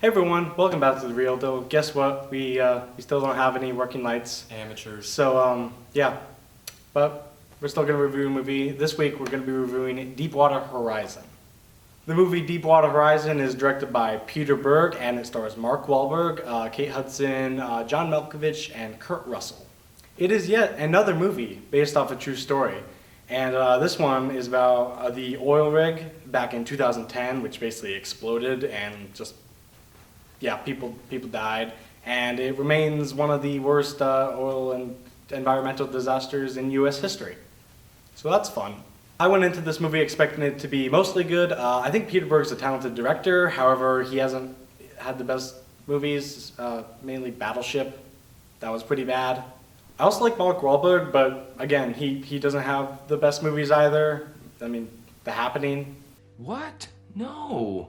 Hey everyone, welcome back to The Real Deal. Guess what? We still don't have any working lights. Amateurs. So, yeah. But we're still going to review a movie. This week we're going to be reviewing Deepwater Horizon. The movie Deepwater Horizon is directed by Peter Berg and it stars Mark Wahlberg, Kate Hudson, John Malkovich, and Kurt Russell. It is yet another movie based off a true story. And this one is about the oil rig back in 2010, which basically exploded and just, yeah, people died. And it remains one of the worst oil and environmental disasters in U.S. history. So that's fun. I went into this movie expecting it to be mostly good. I think Peter Berg's a talented director. However, he hasn't had the best movies, mainly Battleship. That was pretty bad. I also like Mark Wahlberg, but again, he doesn't have the best movies either. I mean, The Happening. What? No.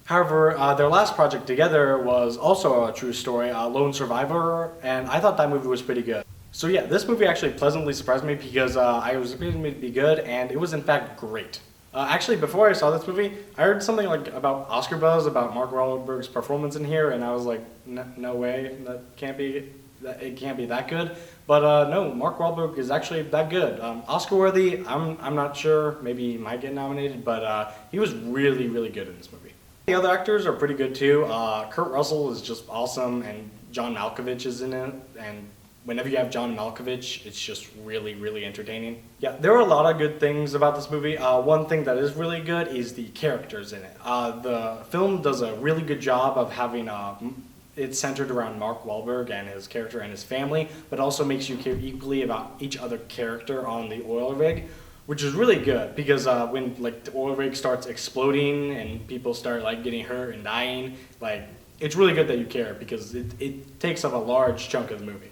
However, their last project together was also a true story, Lone Survivor, and I thought that movie was pretty good. So yeah, this movie actually pleasantly surprised me because I was expecting it to be good, and it was in fact great. Actually, before I saw this movie, I heard something like about Oscar buzz about Mark Wahlberg's performance in here, and I was like, no way, it can't be that good. But no, Mark Wahlberg is actually that good. Oscar worthy. I'm not sure. Maybe he might get nominated, but he was really good in this movie. The other actors are pretty good too. Kurt Russell is just awesome, and John Malkovich is in it, and whenever you have John Malkovich, it's just really entertaining. Yeah, there are a lot of good things about this movie. One thing that is really good is the characters in it. The film does a really good job of having it's centered around Mark Wahlberg and his character and his family, but also makes you care equally about each other character on the oil rig, which is really good because when like the oil rig starts exploding and people start like getting hurt and dying, like it's really good that you care because it takes up a large chunk of the movie.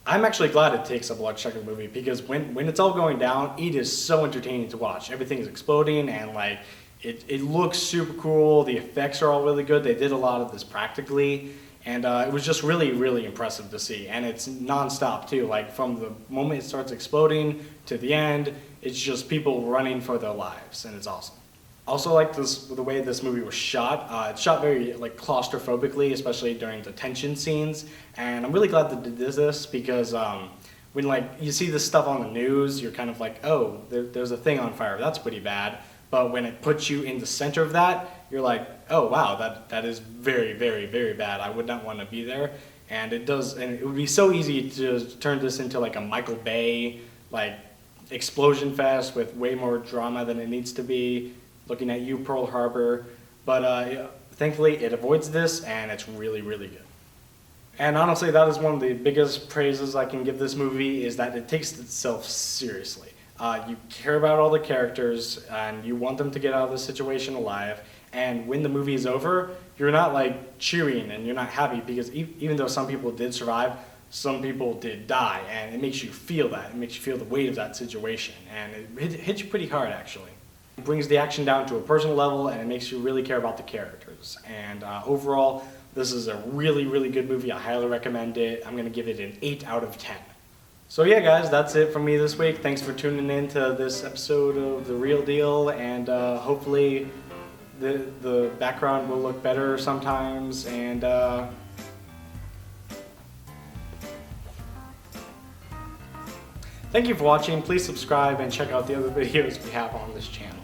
I'm actually glad it takes up a large chunk of the movie because when it's all going down, it is so entertaining to watch. Everything is exploding and like it looks super cool. The effects are all really good. They did a lot of this practically, and it was just really impressive to see. And it's non-stop too. Like from the moment it starts exploding to the end, it's just people running for their lives, and it's awesome. Also like the way this movie was shot. It's shot very like claustrophobically, especially during the tension scenes. And I'm really glad that they did this because when like you see this stuff on the news, you're kind of like, oh, there's a thing on fire. That's pretty bad. But when it puts you in the center of that, you're like, oh wow, that is very bad. I would not want to be there. And it does, and it would be so easy to turn this into like a Michael Bay like explosion fest with way more drama than it needs to be. Looking at you, Pearl Harbor, but thankfully it avoids this, and it's really good. And honestly, that is one of the biggest praises I can give this movie, is that it takes itself seriously. You care about all the characters, and you want them to get out of this situation alive, and when the movie is over, you're not like cheering and you're not happy, because even though some people did survive, some people did die, and it makes you feel that. It makes you feel the weight of that situation, and it hits you pretty hard, actually. It brings the action down to a personal level, and it makes you really care about the characters. And overall, this is a really good movie. I highly recommend it. I'm going to give it an 8 out of 10. So yeah, guys, that's it from me this week. Thanks for tuning in to this episode of The Real Deal, and hopefully the background will look better sometimes, and thank you for watching. Please subscribe and check out the other videos we have on this channel.